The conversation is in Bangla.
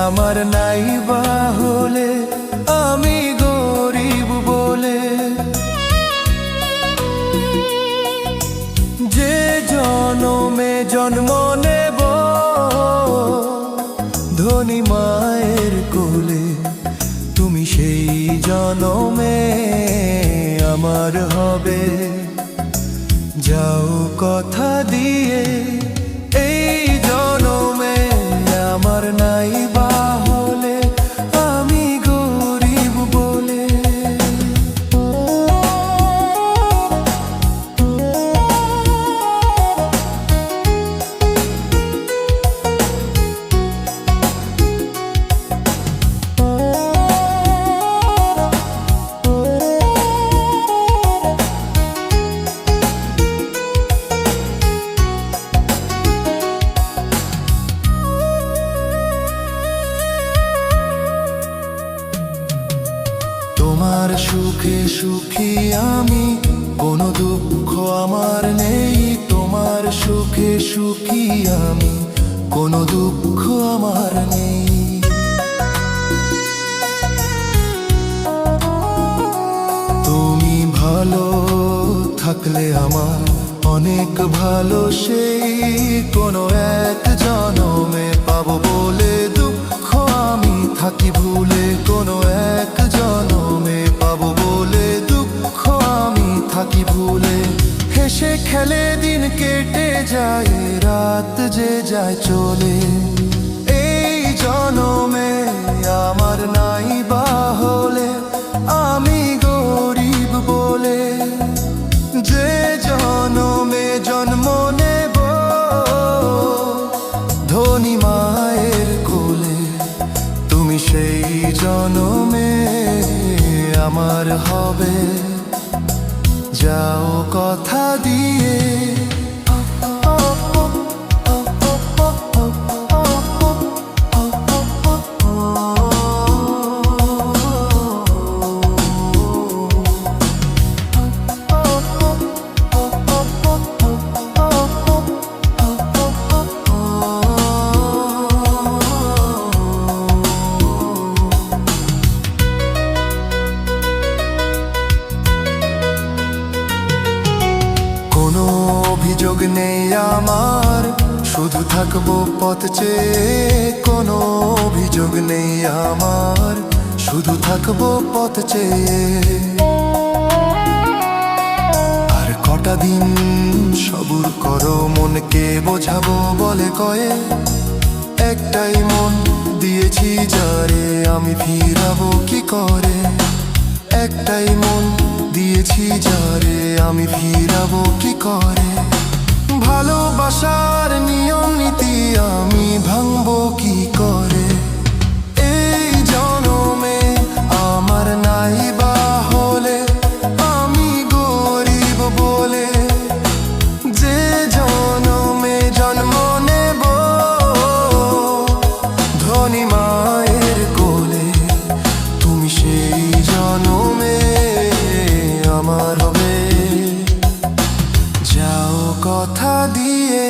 আমার নাই বা হলে আমি গরিব বলে, যে জনমে জন্ম নেব ধনী মায়ের কোলে, তুমি সেই জনমে আমার হবে। যাও কথা দিয়ে এই জনমে আমার নাই বা হলে আমি গরিব বলে। তোমার সুখে সুখী আমি, কোনো দুঃখ আমার নেই। তোমার সুখে সুখী আমি, কোনো দুঃখ আমার নেই। তুমি ভালো থাকলে আমার অনেক ভালো, সেই কোনো এক জনমে পাবো বলে দুঃখ আমি থাকি ভুলে। কোনো এক জনমে পাবো বলে দুঃখ আমি থাকি ভুলে। হেসে খেলে দিন কেটে যায়, রাত যে যায় চলে। এই জনমে আমার নাই বা হলে আমি গরিব বলে, যে জনমে জন্ম নেব ধনী মায়ের কোলে, তুমি সেই জনমে আমার হবে। যাও কথা দিয়ে কোনো অভিযোগ নেই আমার, শুধু থাকবো পথ চেয়ে। কোনো অভিযোগ নেই আমার, শুধু থাকবো পথ চেয়ে। আর কটা দিন সবুর করো, মনকে বোঝাবো বলে কয়ে। একটাই মন দিয়েছি যারে, আমি ফিরাবো কি করে। একটাই মন দিয়েছি যারে, আমি ফিরাবো কি করে। ভালোবাসার নিয়ম নীতি আমি ভাঙবো কি করে। এই জনমে আমার নাই বা হলে আমি গরিব বলে, যে জনমে জন্ম নেব ধনী মায়ের কোলে, তুমি সেই জনমে আমার হবে। যাও কথা দিয়ে